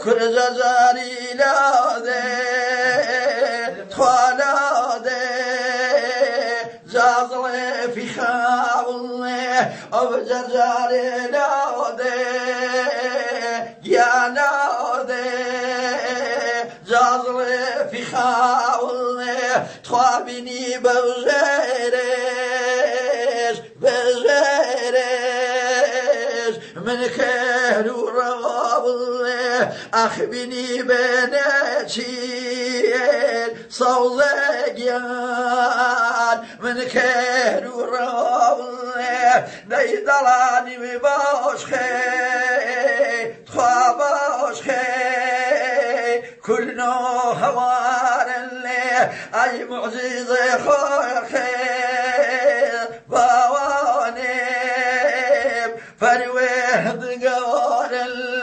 كل زاري لا ذي تخالا ذي زازل في خاولي أو زاري لا ذي يا لا ذي زازل في خاولي تخابني بوزيرش من كانوا رابل أخبني بناتي صوزيان من كانوا رابل نيدلاني بباشخي تخاباشخي كلنا هوار اللي أي معجزة خير باواني فنوه دقوار اللي